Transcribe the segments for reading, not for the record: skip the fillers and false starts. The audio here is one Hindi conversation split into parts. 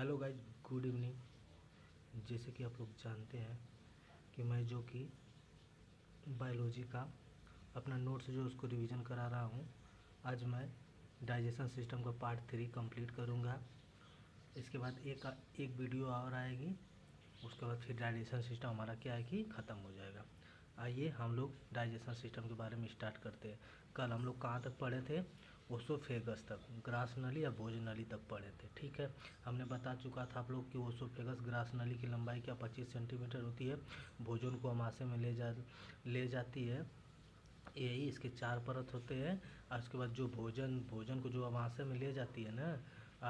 Hello guys, good evening. जैसे कि आप लोग जानते हैं कि मैं जो कि बायोलॉजी का अपना नोट्स जो उसको रिवीजन करा रहा हूँ। आज मैं डाइजेशन सिस्टम का पार्ट 3 कंप्लीट करूँगा। इसके बाद एक वीडियो और आएगी। उसके बाद फिर डाइजेशन सिस्टम हमारा क्या है कि ख़त्म हो जाएगा। आइए हम लोग डाइजेशन सिस्टम के बारे में स्टार्ट करते हैं। कल हम लोग कहाँ तक पढ़े थे? ओसोफेगस तक, ग्रास नली या भोज नली तक पढ़े थे। ठीक है, हमने बता चुका था आप लोग कि ओसोफेगस ग्रास नली की लंबाई क्या 25 सेंटीमीटर होती है। भोजन को अमाशय में ले जाती है। यही इसके 4 परत होते हैं। और उसके बाद जो भोजन को जो अमाशय में ले जाती है ना,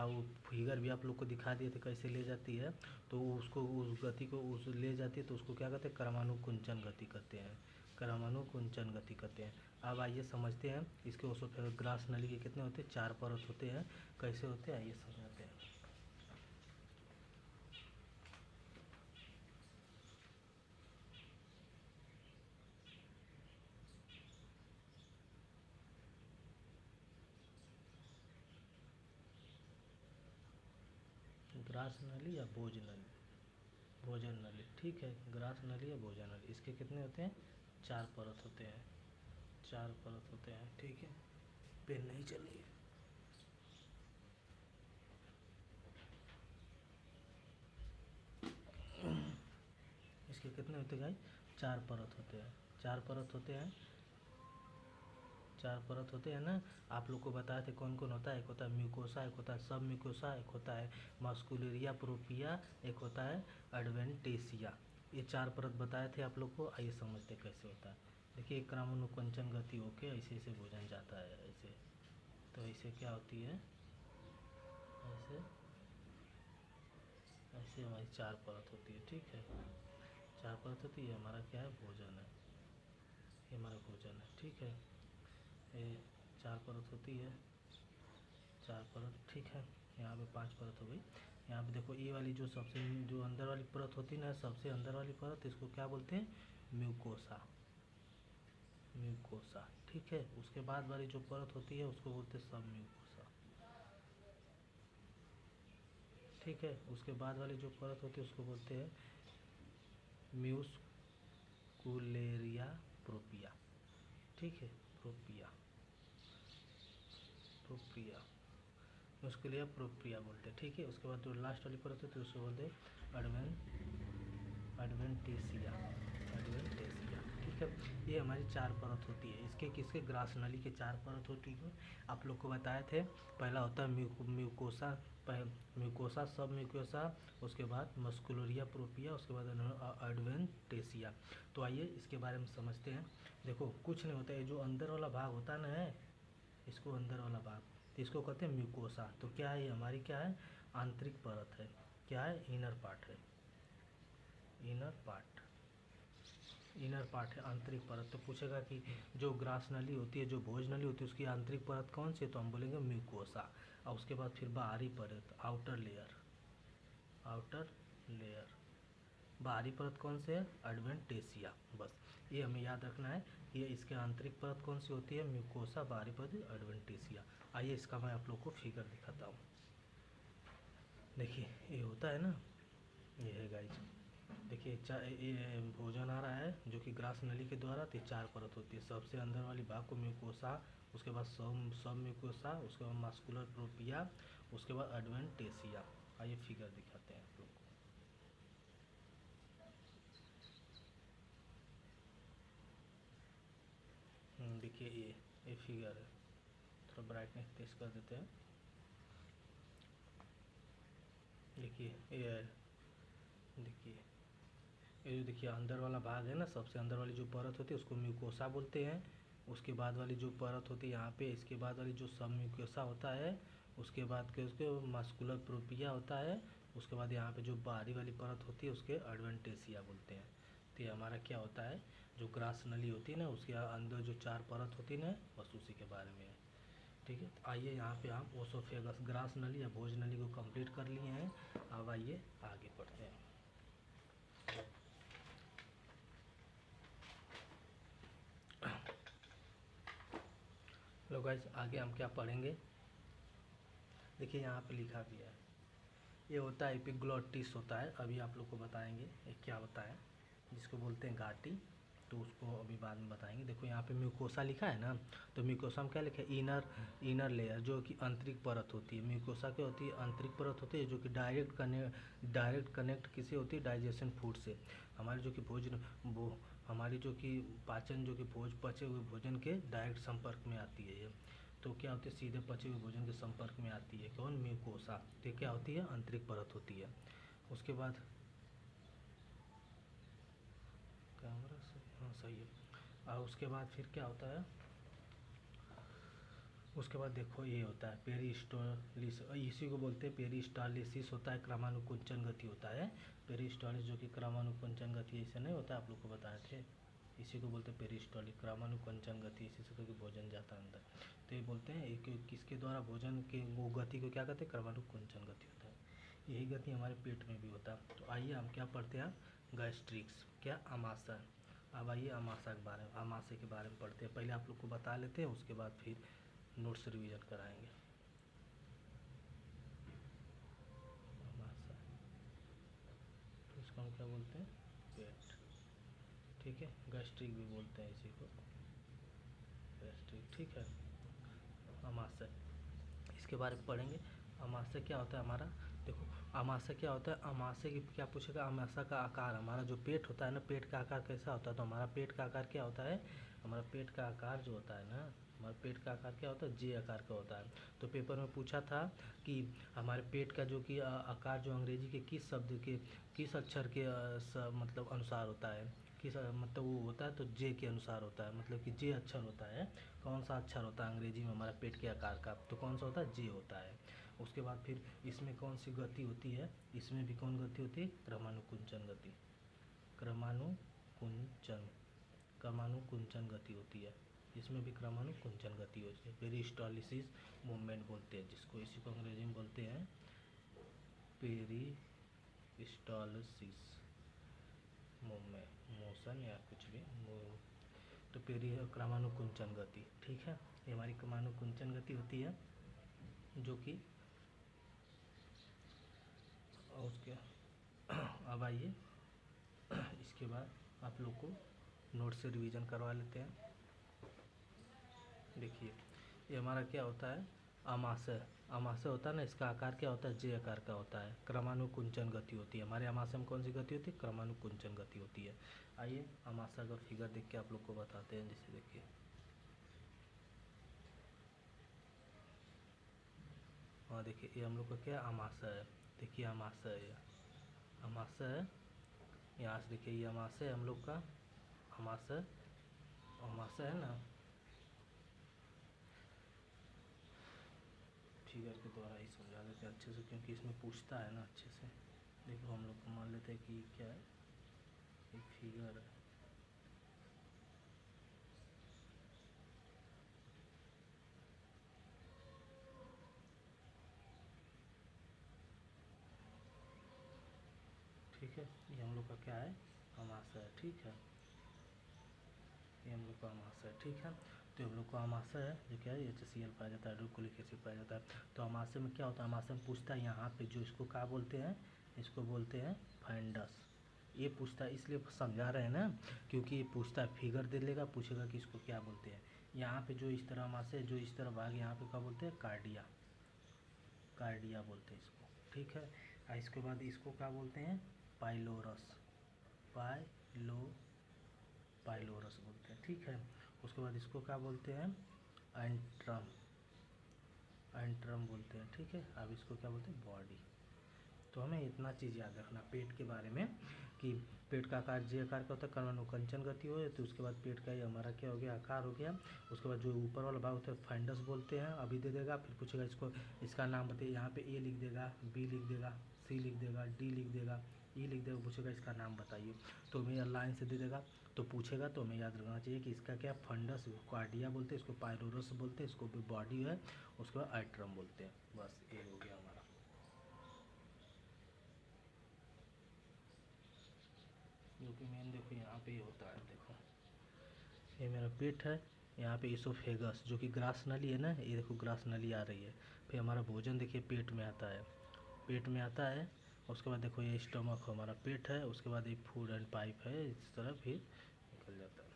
वो फिगर भी आप लोग को दिखा दिए थे कैसे ले जाती है। तो उसको उस गति को उस ले जाती है तो उसको क्या कहते हैं? क्रमानुकुंचन गति कहते हैं। क्रमानुकुंचन गति कहते हैं। अब आइए समझते हैं इसके ओसोफेगस ग्रास नली के कितने होते हैं? 4 परत होते हैं। कैसे होते हैं आइए समझाते हैं। ग्रास नली या भोज नली, भोजन नली। ठीक है, ग्रास नली या भोजन नली, इसके कितने होते हैं? 4 परत होते हैं। 4 परत होते हैं। ठीक है, पेन नहीं चलिए। इसके कितने होते हैं? 4 परत होते हैं। 4 परत होते हैं। 4 परत होते हैं ना। आप लोग को बताए थे कौन कौन होता है। एक होता है म्यूकोसा, एक होता है सब म्यूकोसा, एक होता है मस्कुलरिया प्रोपिया, एक होता है एडवेंटेसिया। ये 4 परत बताए थे आप लोग को। आइए समझते कैसे होता है। देखिए, क्रमानुकुंचन गति होके ऐसे ऐसे भोजन जाता है ऐसे। तो ऐसे क्या होती है? ऐसे ऐसे हमारी 4 परत होती है। ठीक है, 4 परत होती है। हमारा क्या है? भोजन है। ये हमारा भोजन है। ठीक है, ये 4 परत होती है। 4 परत। ठीक है, यहाँ पे 5 परत हो गई। यहाँ पे देखो, ये वाली जो अंदर वाली परत होती है ना, सबसे अंदर वाली परत, इसको क्या बोलते हैं? म्यूकोसा। म्यूकोसा। ठीक है, उसके बाद वाली जो परत होती है उसको बोलते हैं सब म्यूकोसा। ठीक है, उसके बाद वाली जो परत होती है उसको बोलते हैं म्यूस्कुलेरिया प्रोपिया। ठीक है, प्रोपिया, प्रोपिया, म्यूस्कुलिया प्रोपिया बोलते हैं। ठीक है, उसके बाद जो लास्ट वाली परत होती है उसको बोलते हैं एडवेंटेसिया। एडवेंटेसिया। ठीक है, ये हमारी 4 परत होती है। इसके किसके? ग्रास नली के 4 परत होती है। आप लोग को बताए थे। पहला होता है म्यूकोसा, म्यूकोसा, सब म्यूकोसा, उसके बाद मस्कुलरिया प्रोपिया, उसके बाद एडवेंटेसिया। तो आइए इसके बारे में समझते हैं। देखो, कुछ नहीं होता है। जो अंदर वाला भाग होता है ना, इसको अंदर वाला भाग, तो इसको कहते हैं म्यूकोसा। तो क्या है? ये हमारी क्या है? आंतरिक परत है। क्या है? इनर पार्ट है। इनर पार्ट, इनर पार्ट है, आंतरिक परत। तो पूछेगा कि जो ग्रास नली होती है, जो भोज नली होती है, उसकी आंतरिक परत कौन सी है? तो हम बोलेंगे म्यूकोसा। और उसके बाद फिर बाहरी परत, आउटर लेयर। आउटर लेयर, बाहरी परत कौन से है? एडवेंटेसिया। बस ये हमें याद रखना है। ये इसके आंतरिक परत कौन सी होती है? म्यूकोसा। बाहरी परत एडवेंटेसिया। आइए इसका मैं आप लोग को फिगर दिखाता हूँ। देखिए, ये होता है ना, ये है गाइज। देखिए, ये भोजन आ रहा है जो कि ग्रास नली के द्वारा। तो 4 परत होती है। सबसे अंदर वाली भाग को म्यूकोसा, उसके बाद सब म्यूकोसा, उसके बाद मास्कुलर प्रोपिया, उसके बाद एडवेंटेसिया। आइए फिगर दिखाते हैं आप लोग को। देखिए, ये फिगर है। थोड़ा ब्राइटनेस तेज कर देते हैं। देखिए, ये है। देखिए, ये जो देखिए अंदर वाला भाग है ना, सबसे अंदर वाली जो परत होती है उसको म्यूकोसा बोलते हैं। उसके बाद वाली जो परत होती है यहाँ पे, इसके बाद वाली जो सब म्यूकोसा होता है, उसके बाद के उसके मस्कुलर प्रोपिया होता है। उसके बाद यहाँ पे जो बाहरी वाली परत होती है उसके एडवेंटेसिया बोलते हैं। तो ये हमारा क्या होता है? जो ग्रास नली होती है ना, उसके अंदर जो 4 परत होती है ना, बस उसी के बारे में है। ठीक है, तो आइए यहाँ पे हम ओसोफेगस ग्रास नली या भोज नली को कंप्लीट कर लिए हैं। अब आइए आगे बढ़ते हैं। लो गाइस, आगे हम क्या पढ़ेंगे? देखिए, यहाँ पे लिखा भी है ये होता है एपिग्लोटिस होता है, अभी आप लोग को बताएंगे ये क्या होता है, जिसको बोलते हैं घाटी, तो उसको अभी बाद में बताएंगे। देखो यहाँ पे म्यूकोसा लिखा है ना, तो म्यूकोसा में क्या लिखा है, इनर लेयर, जो कि आंतरिक परत होती है। म्यूकोसा क्या होती है, आंतरिक परत होती है, जो कि डायरेक्ट कनेक्ट किसी होती है, डाइजेशन फूड से। हमारी जो कि भोजन वो हमारी जो कि पाचन, जो कि पचे हुए भोजन के डायरेक्ट संपर्क में आती है ये। तो क्या होती है, सीधे पचे हुए भोजन के संपर्क में आती है कौन, म्यूकोसा। तो क्या होती है, आंतरिक परत होती है। उसके बाद कैमरा से, हाँ सही है। और उसके बाद फिर क्या होता है, उसके बाद देखो ये होता है पेरिस्टालिस, इसी को बोलते हैं पेरिस्टालिसिस होता है, क्रमानुकुंचन गति होता है। पेरिस्टालिस जो कि क्रमानुकुंचन गति, ऐसे नहीं होता, आप लोग को बताए थे, इसी को बोलते हैं पेरिस्टालिस, क्रमानुकुंचन गति, इसी से क्योंकि भोजन जाता है अंदर। तो ये बोलते हैं किसके द्वारा भोजन के वो गति को क्या कहते हैं, क्रमानुकुंचन गति होता है। यही गति हमारे पेट में भी होता है। तो आइए हम क्या पढ़ते हैं, गैस्ट्रिक्स, क्या, आमाशय। अब आइए आमाशय के बारे में, आमाशय के बारे में पढ़ते हैं। पहले आप लोग को बता लेते हैं, उसके बाद फिर नोट्स रिवीजन कराएंगे। आमाशय, तो इसको हम क्या बोलते हैं, पेट, ठीक है। गैस्ट्रिक भी बोलते हैं इसी को, गैस्ट्रिक, ठीक है। आमाशय, इसके बारे में पढ़ेंगे। आमाशय क्या होता है हमारा, देखो आमाशय क्या होता है, आमाशय की क्या पूछेगा, आमाशय का आकार, हमारा जो पेट होता है ना, पेट का आकार कैसा होता है, तो हमारा पेट का आकार क्या होता है, हमारा पेट का आकार जो होता है ना, हमारे पेट का आकार क्या होता है, जे आकार का होता है। तो पेपर में पूछा था कि हमारे पेट का जो कि आकार जो अंग्रेजी के किस शब्द के, किस अक्षर के मतलब अनुसार होता है, किस मतलब वो होता है, तो जे के अनुसार होता है, मतलब कि जे अक्षर होता है। कौन सा अक्षर होता है अंग्रेजी में हमारा पेट के आकार का, तो कौन सा होता है, जे होता है। उसके बाद फिर इसमें कौन सी गति होती है, इसमें भी कौन गति होती है, क्रमानुकुंचन गति, क्रमानुकुंचन, क्रमानुकुंचन गति होती है। इसमें भी क्रमानुकुंचन गति होती है। पेरिस्टालिसिस मूवमेंट बोलते हैं जिसको, इसी को अंग्रेजी में बोलते हैं पेरिस्टालिसिस मूवमेंट, मोशन या कुछ भी तो क्रमानुकुंचन गति, ठीक है। ये हमारी क्रमानुकुंचन गति होती है, जो कि उसके अब आइए इसके बाद आप लोग को नोट से रिवीजन करवा लेते हैं। देखिए ये हमारा क्या होता है, आमाशय, आमाशय होता है ना, इसका आकार क्या होता है, जे आकार का होता है। क्रमानुकुंचन गति होती है हमारे आमाशय में, कौन सी गति होती है, क्रमानुकुंचन गति होती है। आइए आमाशय का फिगर देख के आप लोग को बताते हैं। जैसे देखिए, हाँ देखिए ये हम लोग का क्या आमाशय है, देखिए आमाशय है, आमाशय है, यहाँ से देखिए ये आमाशय है हम लोग का, आमाशय, आमाशय है ना, फिगर के द्वारा ही समझा देते हैं अच्छे से, क्योंकि इसमें पूछता है ना अच्छे से। देखो हम लोग को मान लेते हैं कि क्या है, एक फिगर है, ठीक है। ये हम लोग का क्या है, आमाशय है, ठीक है। ये हम लोग का आमाशय है, ठीक है। तो हम लोग का आमाशय है जो क्या है, HCl पाया जाता है, हाइड्रोक्लोरिक एसिड पाया जाता है। तो आमाशय में क्या होता है, आमाशय में पूछता है यहाँ पे जो इसको क्या बोलते हैं, इसको बोलते हैं फंडस। ये पूछता है इसलिए समझा रहे हैं ना, क्योंकि ये पूछता है, फिगर दे लेगा, पूछेगा कि इसको क्या बोलते हैं। यहाँ पे जो इस तरह आमाशय, जो इस तरह भाग, यहाँ पे क्या बोलते हैं, कार्डिया, कार्डिया बोलते हैं इसको, ठीक है। और इसके बाद इसको क्या बोलते हैं, पाइलोरस, पाइलोरस बोलते हैं, ठीक है। उसके बाद इसको क्या बोलते हैं, एंट्रम, एंट्रम बोलते हैं, ठीक है। अब इसको क्या बोलते हैं, बॉडी। तो हमें इतना चीज़ याद रखना पेट के बारे में कि पेट का आकार जे आकार का होता है, क्रमानुकुंचन गति हो, तो उसके बाद पेट का ये हमारा क्या हो गया, आकार हो गया। उसके बाद जो ऊपर वाला भाग होता है फंडस बोलते हैं, अभी दे देगा, फिर पूछेगा इसको, इसका नाम बताइए, यहाँ पे ए लिख देगा, बी लिख देगा, सी लिख देगा, डी लिख देगा, ई लिख देगा, पूछेगा इसका नाम बताइए। तो हमें लाइन से दे देगा, तो पूछेगा तो हमें याद रखना चाहिए कि इसका क्या, फंडस, कार्डिया बोलते हैं इसको, पाइलोरस बोलते हैं इसको, भी बॉडी है, उसके बाद एट्रम बोलते हैं। बस ये हो गया हमारा। जो कि मेन देखो यहाँ पे ही होता है, देखो ये मेरा पेट है, यहाँ पे इसोफेगस जो कि ग्रास नली है ना, ये देखो ग्रास नली आ रही है। फिर हमारा भोजन देखिए पेट में आता है, पेट में आता है। उसके बाद देखो ये स्टमक हमारा पेट है, उसके बाद ये फूड एंड पाइप है, इस तरह फिर निकल जाता है।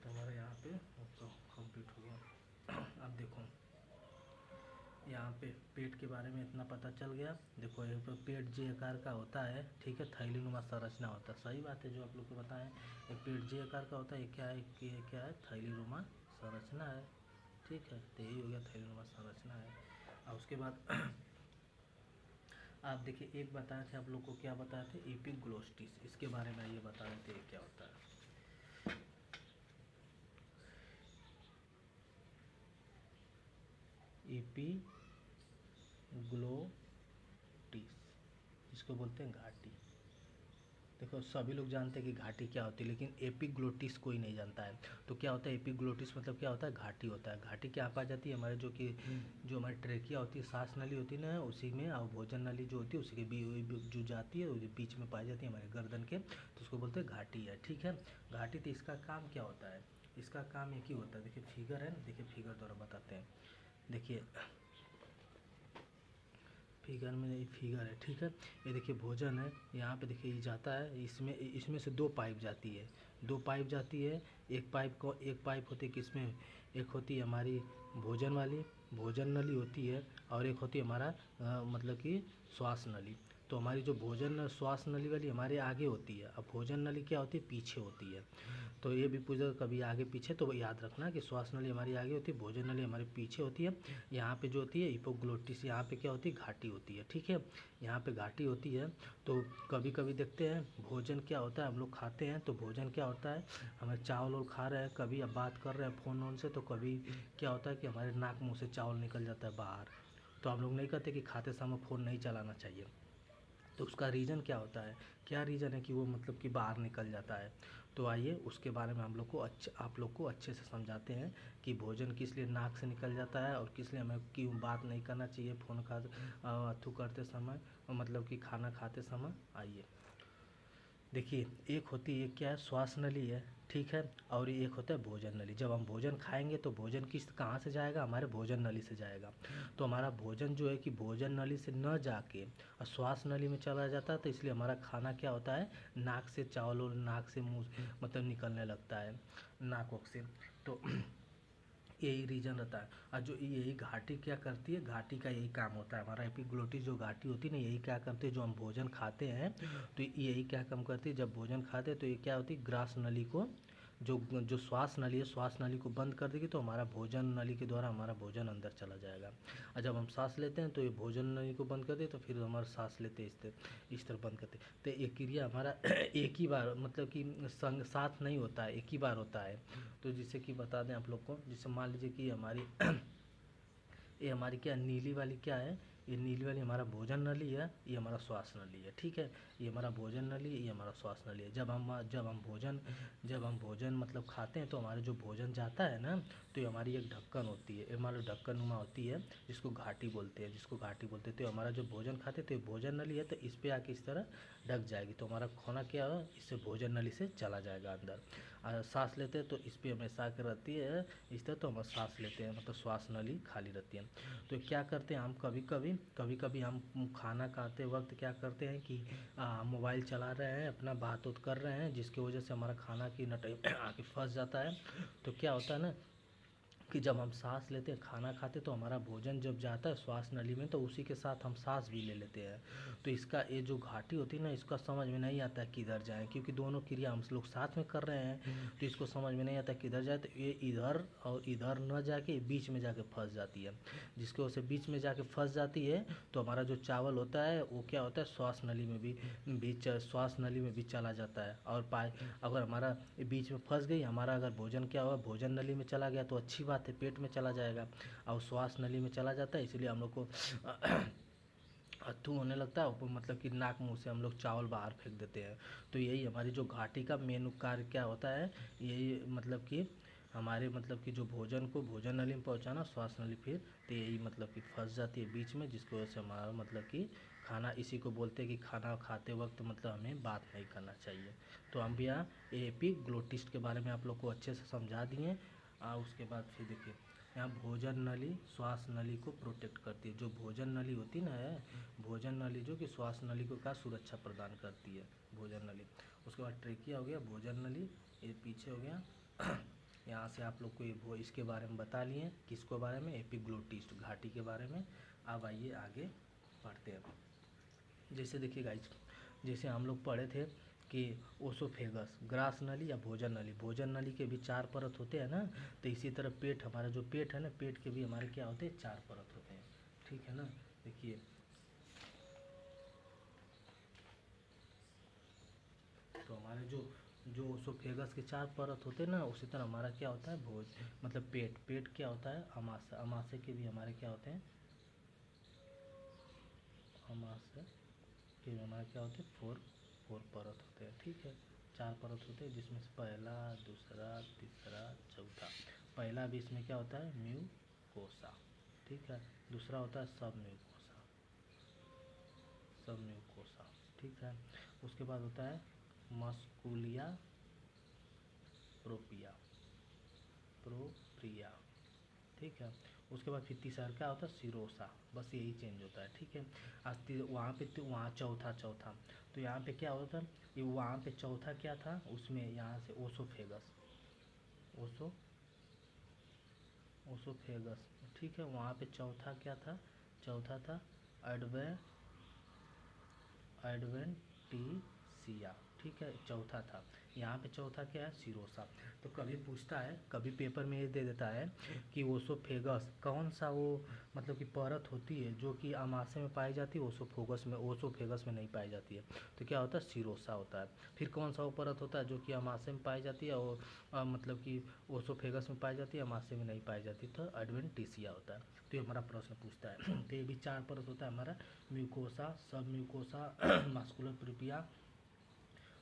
तो हमारा यहाँ पे तो कंप्लीट हो गया। अब देखो यहाँ पे पेट के बारे में इतना पता चल गया। देखो यहाँ पे पेट जे आकार का होता है, ठीक है, थैलीनुमा संरचना होता है। सही बात है जो आप लोग को बताएं, एक पेट जे आकार का होता है। ये क्या है कि ये क्या है, थैलीनुमा संरचना है, ठीक है। तो यही हो गया, थैलीनुमा संरचना है। और उसके बाद आप देखिए एक बताए थे आप लोग को, क्या बताए थे, एपिग्लोटिस, इसके बारे में ये बता रहे थे क्या होता है। एपिग्लोटिस, इसको बोलते हैं घाटी। देखो सभी लोग जानते हैं कि घाटी क्या होती है, लेकिन एपिग्लोटिस कोई नहीं जानता है। तो क्या होता है एपिग्लोटिस, मतलब क्या होता है, घाटी होता है। घाटी क्या आ जाती है हमारे जो हमारी ट्रेकिया होती है, सांस नली होती है ना, उसी में, और भोजन नली जो होती है उसी के जो जाती है बीच में पाई जाती है हमारे गर्दन के, तो उसको बोलते हैं घाटी है, ठीक है। घाटी, तो इसका काम क्या होता है, इसका काम एक ही होता है। देखिए फिगर है ना, देखिए फिगर द्वारा बताते हैं। देखिए फिगर में ये फिगर है, ठीक है। ये देखिए भोजन है, यहाँ पे देखिए ये जाता है, इसमें इसमें से दो पाइप जाती है, दो पाइप जाती है। एक पाइप होती है किसमें, एक होती है हमारी भोजन वाली, भोजन नली होती है, और एक होती है हमारा मतलब कि श्वास नली। तो हमारी जो भोजन श्वास नली वाली हमारे आगे होती है, अब भोजन नली क्या होती है, पीछे होती है। तो ये भी पूछा कभी आगे पीछे, तो याद रखना कि श्वास नली हमारी आगे होती है, भोजन नली हमारे पीछे होती है। यहाँ पे जो होती है एपिग्लोटिस, यहाँ पे क्या होती है, घाटी होती है, ठीक है। यहाँ पे घाटी होती है। तो कभी कभी देखते हैं भोजन क्या होता है, हम लोग खाते हैं तो भोजन क्या होता है, हमें चावल और खा रहे हैं, कभी अब बात कर रहे हैं फ़ोन वोन से, तो कभी क्या होता है कि हमारे नाक मुँह से चावल निकल जाता है बाहर। तो हम लोग नहीं कहते कि खाते समय फ़ोन नहीं चलाना चाहिए। तो उसका रीज़न क्या होता है, क्या रीज़न है कि वो मतलब कि बाहर निकल जाता है। तो आइए उसके बारे में हम लोग को आप लोग को अच्छे से समझाते हैं कि भोजन किस लिए नाक से निकल जाता है, और किस लिए हमें क्यों बात नहीं करना चाहिए फ़ोन का अथू करते समय, मतलब कि खाना खाते समय। आइए देखिए, एक होती है क्या है, श्वास नली है, ठीक है, और एक होता है भोजन नली। जब हम भोजन खाएंगे तो भोजन किस कहाँ से जाएगा, हमारे भोजन नली से जाएगा। तो हमारा भोजन जो है कि भोजन नली से न जाके और श्वास नली में चला जाता है, तो इसलिए हमारा खाना क्या होता है, नाक से चावल और नाक से मुँह मतलब निकलने लगता है, नाक वाक से। तो यही रीज़न रहता है। और जो यही घाटी क्या करती है, घाटी का यही काम होता है, हमारा एपिग्लोटिस जो घाटी होती है ना, यही क्या करती है, जो हम भोजन खाते हैं तो यही क्या काम करती है, जब भोजन खाते हैं तो ये क्या होती है, ग्रास नली को, जो जो श्वास नली है, श्वास नली को बंद कर देगी, तो हमारा भोजन नली के द्वारा हमारा भोजन अंदर चला जाएगा। और जब हम सांस लेते हैं तो ये भोजन नली को बंद कर दे, तो फिर हमारा सांस लेते इस तरह बंद करते। तो ये क्रिया हमारा एक ही बार, मतलब कि संग साथ नहीं होता है, एक ही बार होता है। तो जिससे कि बता दें आप लोग को, जैसे मान लीजिए कि हमारी ये हमारी क्या नीली वाली क्या है, ये नीली वाली हमारा भोजन नली है, ये हमारा श्वास नली है, ठीक है। ये हमारा भोजन नली, ये हमारा श्वास नली है। जब हम भोजन मतलब खाते हैं, तो हमारे जो भोजन जाता है ना, तो ये हमारी एक ढक्कन होती है, हमारा ढक्कन नुमा होती है, जिसको घाटी बोलते हैं, तो हमारा जो भोजन खाते हैं तो ये भोजन नली है, तो इस पर आके इस तरह ढक जाएगी, तो हमारा खाना क्या है, इससे भोजन नली से चला जाएगा अंदर। सांस लेते हैं तो इस पर हमेशा आकर रहती है इस तरह, तो हम सांस लेते हैं, मतलब श्वास नली खाली रहती है। तो क्या करते हैं हम, कभी कभी हम खाना खाते वक्त क्या करते हैं कि मोबाइल चला रहे हैं, अपना बात उत कर रहे हैं, जिसकी वजह से हमारा खाना की नटई आके फंस जाता है। तो क्या होता है ना कि जब हम सांस लेते हैं, खाना खाते, तो हमारा भोजन जब जाता है श्वास नली में, तो उसी के साथ हम सांस भी ले लेते हैं। तो इसका ये जो घाटी होती है ना, इसका समझ में नहीं आता किधर जाए, क्योंकि दोनों क्रिया हम लोग साथ में कर रहे हैं, तो इसको समझ में नहीं आता किधर जाए। तो ये इधर और इधर न जाके बीच में जाके फंस जाती है, जिसकी वजह से बीच में जाके फंस जाती है। तो हमारा जो चावल होता है वो क्या होता है, श्वास नली में श्वास नली में भी चला जाता है। और अगर हमारा बीच में फंस गई, हमारा अगर भोजन क्या हुआ, भोजन नली में चला गया, तो अच्छी बात है, पेट में चला जाएगा। और श्वास नली में चला जाता है, इसलिए हम लोग को अथू होने लगता है, मतलब कि नाक मुंह से हम लोग चावल बाहर फेंक देते हैं। तो यही हमारी जो घाटी का मेन कार्य क्या होता है, यही मतलब कि हमारे मतलब कि जो भोजन को भोजन नली में पहुंचाना, श्वास नली फिर, तो यही मतलब कि फंस जाती है बीच में, जिसकी वजह से हमारा मतलब कि खाना, इसी को बोलते हैं कि खाना खाते वक्त मतलब हमें बात नहीं करना चाहिए। तो हम भी यहाँ एपिग्लोटिस के बारे में आप लोग को अच्छे से समझा दिए। उसके बाद फिर देखिए यहाँ भोजन नली श्वास नली को प्रोटेक्ट करती है। जो भोजन नली होती ना है, भोजन नली जो कि श्वास नली को क्या सुरक्षा प्रदान करती है, भोजन नली। उसके बाद ट्रेकिया हो गया, भोजन नली, ये पीछे हो गया। यहाँ से आप लोग को ये इसके बारे में बता लिए, किसको बारे में, एपिग्लोटिस घाटी के बारे में। अब आइए आगे पढ़ते हैं। जैसे देखिए गाइस, जैसे हम लोग पढ़े थे कि ओसोफेगस ग्रास नली या भोजन नली, भोजन नली के भी 4 परत होते हैं ना, तो इसी तरह पेट, हमारा जो पेट है ना, पेट के भी हमारे क्या होते हैं, 4 परत होते हैं, ठीक है ना। देखिए तो हमारे जो ओसोफेगस के 4 परत होते हैं ना, उसी तरह हमारा क्या होता है, मतलब पेट क्या होता है, अमाशय, अमाशय के भी हमारे क्या होते हैं, अमाशय के भी हमारे क्या होते हैं, 4 परत होते हैं, ठीक है। 4 परत होते हैं, जिसमें से पहला, दूसरा, तीसरा, चौथा। पहला भी इसमें क्या होता है, म्यूकोसा, ठीक है। दूसरा होता है सब म्यूकोसा, सब म्यूकोसा, ठीक है। उसके बाद होता है मस्कुलिया प्रोपिया, प्रोप्रिया, ठीक है। उसके बाद फिर तीसरा क्या होता है, सिरोसा, बस यही चेंज होता है, ठीक है। आज वहाँ पे तो वहाँ चौथा, तो यहाँ पे क्या होता है, ये वहाँ पे चौथा क्या था, उसमें यहाँ से ओसोफेगस, ओसो ओसोफेगस, ठीक है। वहाँ पे चौथा क्या था, चौथा था एडवे एडवेंटिसिया, ठीक है, चौथा था। यहाँ पे चौथा क्या है, सिरोसा। तो कभी पूछता है, कभी पेपर में ये दे देता है कि ओसोफेगस कौन सा वो मतलब कि परत होती है जो कि अमाशय में पाई जाती है, ओसोफेगस में नहीं पाई जाती है, तो क्या होता है, सिरोसा होता है। फिर कौन सा वो परत होता है जो कि अमाशय में पाई जाती है और मतलब कि ओसोफेगस में पाई जाती है, अमाशय में नहीं पाई जाती, तो एडवेंटिसिया होता है। तो ये हमारा प्रश्न पूछता है। तो ये भी 4 परत होता है हमारा, म्यूकोसा, सब म्यूकोसा, मास्कुलर प्रिपिया,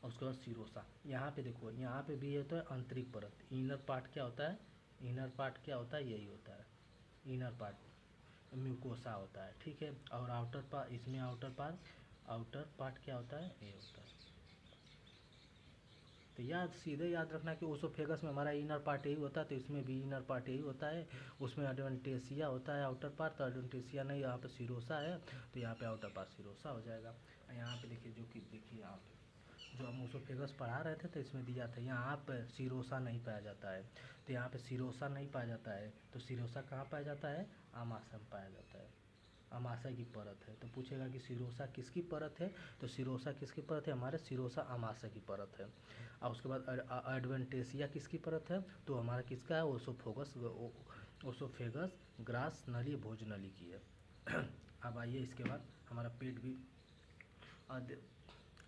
और उसके बाद सिरोसा। यहाँ पे देखो, यहाँ पे भी ये तो है आंतरिक परत, इनर पार्ट क्या होता है, इनर पार्ट क्या होता है, यही होता है, इनर पार्ट म्यूकोसा होता है, ठीक है। और आउटर पार्ट, इसमें आउटर पार्ट क्या होता है, ये होता है। तो सीधे याद रखना कि ओसोफेगस में हमारा इनर पार्ट यही होता है, तो इसमें भी इनर पार्ट यही होता है। उसमें एडवेंटेसिया होता है आउटर पार्ट, तो एडवेंटेसिया नहीं, यहाँ पे सिरोसा है, तो यहाँ पे आउटर पार्ट सिरोसा हो जाएगा। यहाँ पे देखिए, जो कि देखिए यहाँ पे जो हम ओसोफेगस पढ़ा रहे थे, तो इसमें दिया था यहाँ पे सिरोसा नहीं पाया जाता है, तो यहाँ पे सिरोसा नहीं पाया जाता है, तो सिरोसा कहाँ पाया जाता है, आमाशय में पाया जाता है, अमाशय की परत है। तो पूछेगा कि सिरोसा किसकी परत है, तो सिरोसा किसकी परत है, हमारे सिरोसा अमाशय की परत है। और उसके बाद एडवेंटेसिया किसकी परत है, तो हमारा किसका है, ओसोफेगस ग्रास नली भोजनली की है। अब आइए इसके बाद हमारा पेट भी,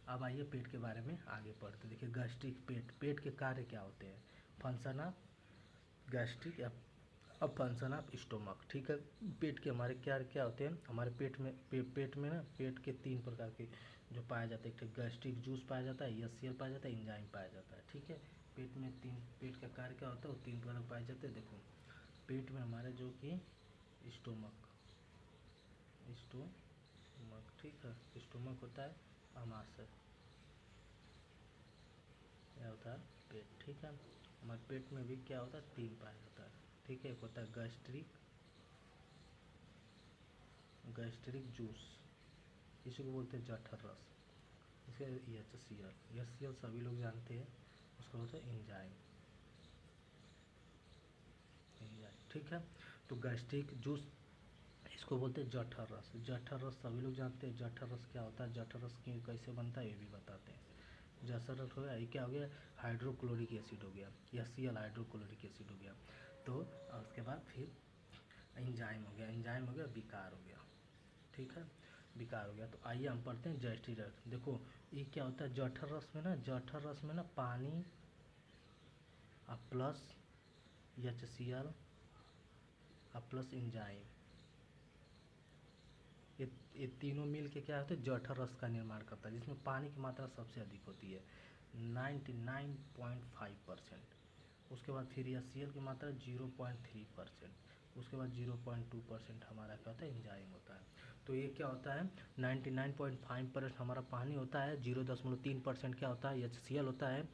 अब आइए पेट के बारे में आगे पढ़ते। देखिए गैस्ट्रिक, पेट के कार्य क्या होते हैं, फंक्शन ऑफ गैस्ट्रिक, अब फंक्शन ऑफ स्टोमक, ठीक है। पेट के हमारे क्या क्या होते हैं, हमारे पेट में ना, पेट के 3 प्रकार के जो पाए जाते हैं, एक गैस्ट्रिक जूस पाया जाता है, एचसीएल पाया जाता है, एंजाइम पाया जाता है, ठीक है। पेट का कार्य क्या होता है, वो 3 प्रकार पाए जाते हैं। देखो पेट में हमारे जो कि स्टोमक, ठीक है, स्टोमक होता है अमाशय, क्या होता है, पेट, ठीक है। हमारे पेट में भी क्या होता है, 3 पाया जाता है, ठीक है। एक होता है गैस्ट्रिक जूस, इसी को बोलते हैं जठर रस, इसका एचसीएल सभी लोग जानते हैं। उसका होता है एंजाइम, ठीक है। तो गैस्ट्रिक जूस, इसको बोलते हैं जठर रस, जठर रस सभी लोग जानते हैं। जठर रस क्या होता है, जठर रस कैसे बनता है, ये भी बताते हैं। जठर रस हो गया, ये क्या हो गया, हाइड्रोक्लोरिक एसिड हो गया, एचसीएल हाइड्रोक्लोरिक एसिड हो गया। तो उसके बाद फिर एंजाइम हो गया, विकार हो गया, ठीक है, विकार हो गया। तो आइए हम पढ़ते हैं गैस्ट्रिक रस। देखो ये क्या होता है, जठर रस में ना पानी प्लस एचसीएल प्लस एंजाइम, ये तीनों मिल के क्या होता है, जठर रस का निर्माण करता है, जिसमें पानी की मात्रा सबसे अधिक होती है 99.5%। उसके बाद फिर एचसीएल की मात्रा 0.3%। उसके बाद 0.2% हमारा क्या होता है, एंजाइम होता है। तो ये क्या होता है, 99.5% हमारा पानी होता है, 0.3% क्या होता है, एचसीएल होता है,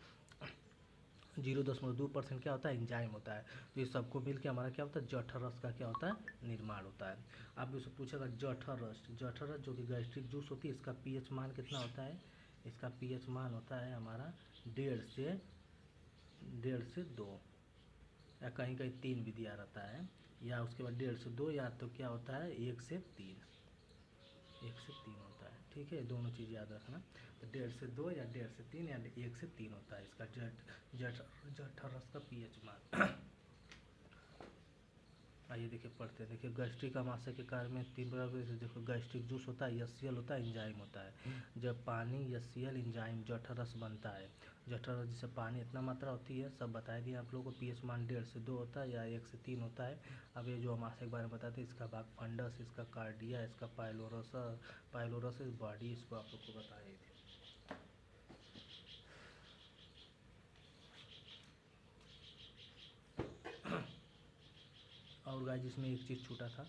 0.2% क्या होता है, एंजाइम होता है। तो ये सबको मिल के हमारा क्या होता है, जठर रस का क्या होता है, निर्माण होता है। अब उससे पूछेगा जठर रस जो कि गैस्ट्रिक जूस होती है, इसका पीएच मान कितना होता है, इसका पीएच मान होता है हमारा 1.5 से 2, या कहीं कहीं 3 भी दिया रहता है, या उसके बाद 1.5 से 2, या तो क्या होता है 1 से 3, 1 से 3 होता है। ठीक है, दोनों चीज़ याद रखना। तो 1.5 से 2 या 1.5 से 3 या 1 से 3 होता है इसका जठर रस का पीएच मान। आइए देखिए पढ़ते हैं। देखिए गैस्ट्रिक अमाशय के कार्य में 3 प्रकार के, देखो गैस्ट्रिक जूस होता है, एचसीएल होता है, एंजाइम होता है। जब पानी, एचसीएल, एंजाइम, जठर रस बनता है। जठर रस जिससे पानी इतना मात्रा होती है, सब बताए दिए आप लोगों को। पीएच मान 1.5 से 2 होता है या 1 से 3 होता है। अब ये जो अमाशय के बारे में बताते हैं, इसका भाग फंडस, इसका कार्डिया, इसका पाइलोरोसिस बॉडी, इसको आप लोग को बताए थे। और गाइस जिसमें एक चीज़ छूटा था,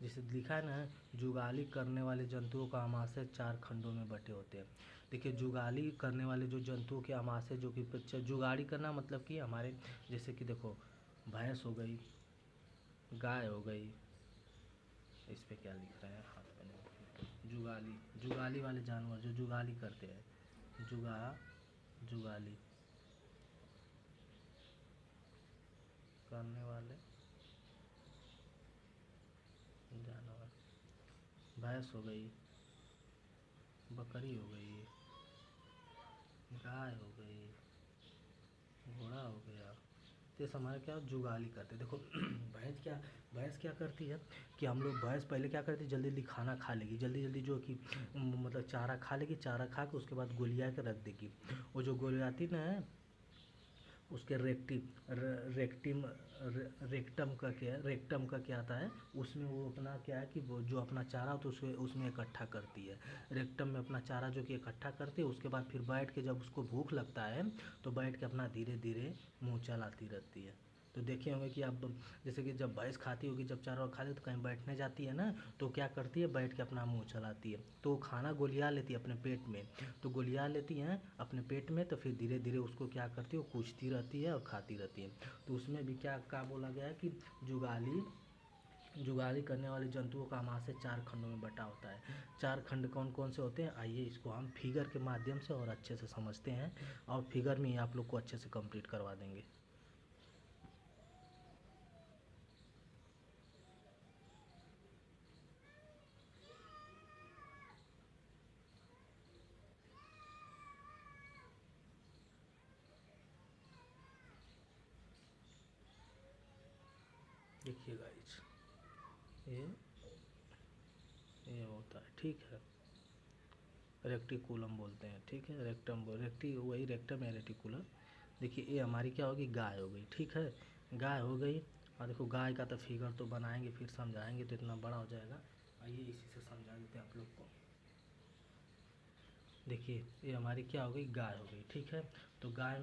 जिसे लिखा है ना, जुगाली करने वाले जंतुओं का आमाशय 4 खंडों में बटे होते हैं। देखिए जुगाली करने वाले जो जंतुओं के आमाशय, जो कि जुगाली करना मतलब कि हमारे, जैसे कि देखो भैंस हो गई, गाय हो गई, इस पे क्या लिख रहे हैं हाथ में नहीं, जुगाली वाले जानवर जो जुगाली करते हैं, जुगाली करने वाले जानवर, भैंस हो गई, बकरी हो गई, गाय हो गई, घोड़ा हो गया, तो हमारे क्या जुगाली करते हैं। देखो भैंस क्या करती है कि हम लोग, भैंस पहले क्या करती है, जल्दी जल्दी खाना खा लेगी, जल्दी जल्दी जो कि मतलब चारा खा लेगी, चारा खा के उसके बाद गोलिया के रख देगी। वो जो गोलियाती ना है, उसके रेक्टम का क्या आता है, उसमें वो अपना क्या है कि वो जो अपना चारा होता है उसमें इकट्ठा करती है। रेक्टम में अपना चारा जो कि इकट्ठा करती है, उसके बाद फिर बैठ के जब उसको भूख लगता है तो बैठ के अपना धीरे धीरे मुँह चलाती रहती है। तो देखे होंगे कि आप, जैसे कि जब भैंस खाती होगी, जब चारा खा ले तो कहीं बैठने जाती है ना, तो क्या करती है, बैठ के अपना मुँह चलाती है। तो वो खाना गोलिया लेती है अपने पेट में, तो गोलिया लेती हैं अपने पेट में, तो फिर धीरे धीरे उसको क्या करती है, वो कूचती रहती है और खाती रहती है। तो उसमें भी क्या बोला गया है कि जुगाली करने वाले जंतुओं का आमाशय 4 खंडों में बटा होता है। 4 खंड कौन कौन से होते हैं, आइए इसको हम फिगर के माध्यम से और अच्छे से समझते हैं, और फिगर में ही आप लोग को अच्छे से कंप्लीट करवा देंगे। देखिए गाइस, ये होता है, ठीक है, रेक्टिकुलम बोलते हैं, ठीक है, वही रेक्टम है, रेटिकुलम। देखिए ये हमारी क्या होगी, गाय हो गई, ठीक है, गाय हो गई। और देखो गाय का तो फिगर तो बनाएंगे, फिर समझाएंगे तो इतना बड़ा हो जाएगा। आइए इसी से समझा देते हैं आप लोग को। देखिए ये हमारी क्या हो गई, गाय हो गई, ठीक है। तो गाय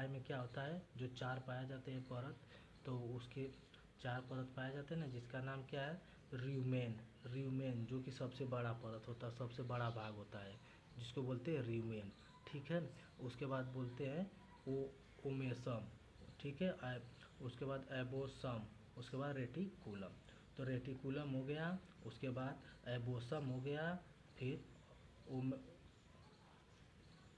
में क्या होता है, जो 4 पाए जाते हैं परत, तो उसके 4 परत पाए जाते हैं ना, जिसका नाम क्या है, र्यूमेन, जो कि सबसे बड़ा परत होता है, सबसे बड़ा भाग होता है, जिसको बोलते हैं र्यूमेन, ठीक है। उसके बाद बोलते हैं ओ ओमेसम, ठीक है, उसके बाद एबोसम, उसके बाद रेटिकुलम। तो रेटिकुलम हो गया, उसके बाद एबोसम हो गया, फिर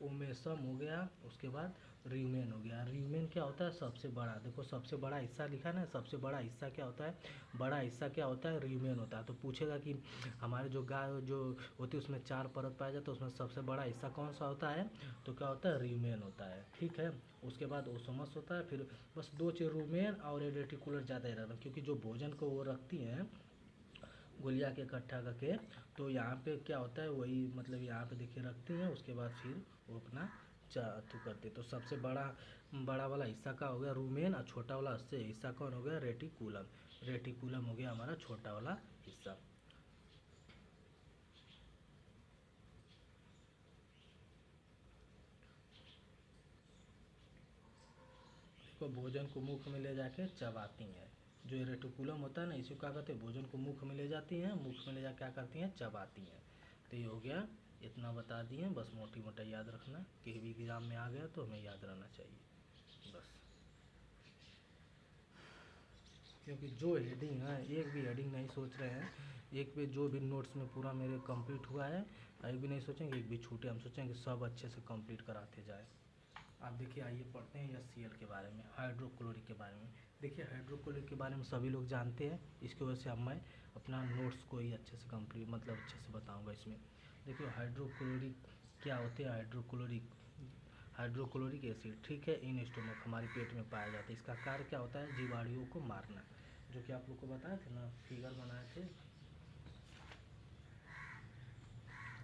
ओमेसम हो गया, उसके बाद र्यूमेन हो गया। र्यूमेन क्या होता है, सबसे बड़ा, देखो सबसे बड़ा हिस्सा लिखा ना, सबसे बड़ा हिस्सा क्या होता है, बड़ा हिस्सा क्या होता है, र्यूमेन होता है। तो पूछेगा कि हमारे जो गाय जो होती है उसमें 4 परत पाया जाता है, उसमें सबसे बड़ा हिस्सा कौन सा होता है, तो क्या होता है, र्यूमेन होता है, ठीक है। उसके बाद ओसोमस होता है, फिर बस 2 चीज, र्यूमेन और रेटिकुलर ज़्यादा ही रहता है, क्योंकि जो भोजन को वो रखती हैं गोलिया के इकट्ठा करके, तो यहाँ पे क्या होता है, वही मतलब यहाँ पे देखिए रखती हैं, उसके बाद फिर वो अपना चातु करते। तो सबसे बड़ा वाला हिस्सा का हो गया रूमेन, और छोटा वाला हिस्सा कौन हो गया, रेटिकुलम हो गया हमारा छोटा वाला हिस्सा। तो भोजन को मुख में ले जाके चबाती हैं, जो रेटिकुलम होता है ना, इसी को क्या कहते हैं, भोजन को मुख में ले जाती हैं, मुख में ले जा क्या करती हैं, चबाती हैं। तो ये हो गया, इतना बता दिए, बस मोटी मोटा याद रखना, कि भी एग्जाम में आ गया तो हमें याद रहना चाहिए। बस, क्योंकि जो हेडिंग है, एक भी हेडिंग नहीं सोच रहे हैं, एक भी जो भी नोट्स में पूरा मेरे कंप्लीट हुआ है, एक भी नहीं सोचेंगे एक भी छूटे, हम सोचेंगे सब अच्छे से कंप्लीट कराते जाए। आप देखिए, आइए पढ़ते हैं HCl के बारे में, हाइड्रोक्लोरिक के बारे में। देखिए, हाइड्रोक्लोरिक के बारे में सभी लोग जानते हैं, इसकी वजह से अब मैं अपना नोट्स को ही अच्छे से कंप्लीट मतलब अच्छे से बताऊंगा इसमें। देखिए, हाइड्रोक्लोरिक क्या होते हैं? हाइड्रोक्लोरिक एसिड, ठीक है, इन स्टोमक हमारे पेट में पाया जाता है। इसका कार्य क्या होता है? जीवाणुओं को मारना, जो कि आप लोग को बताए थे ना, फिगर बनाए थे,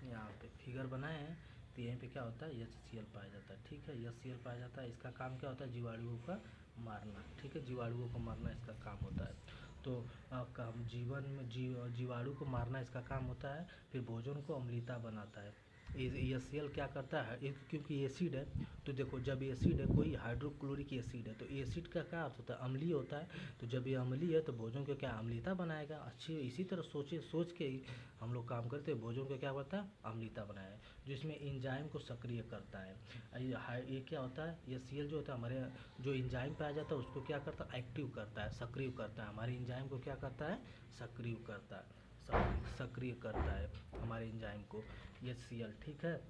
यहाँ पे फिगर बनाए हैं, तो यहीं पे क्या होता है? HCl पाया जाता है, ठीक है, HCl पाया जाता है। इसका काम क्या होता है? जीवाणुओं का मारना, ठीक है, जीवाणुओं को मारना इसका काम होता है। तो काम जीवन में जीवाणु को मारना इसका काम होता है। फिर भोजन को अम्लता बनाता है। HCl क्या करता है? क्योंकि एसिड है, तो देखो, जब एसिड है, कोई हाइड्रोक्लोरिक एसिड है, तो एसिड का क्या अर्थ होता है? अम्लीय होता है। तो जब ये अम्लीय है, तो भोजन को क्या अम्लता बनाएगा। अच्छी इसी तरह सोच के ही हम लोग काम करते हैं। भोजन को क्या करता है? अम्लता बनाया, जो इसमें एंजाइम को सक्रिय करता है। ये क्या होता है? HCl जो होता है, हमारे जो एंजाइम पाया जाता है उसको क्या करता है? एक्टिव करता है, सक्रिय करता है। हमारे एंजाइम को क्या करता है? सक्रिय करता है, सक्रिय करता है हमारे एंजाइम को HCl, ठीक है।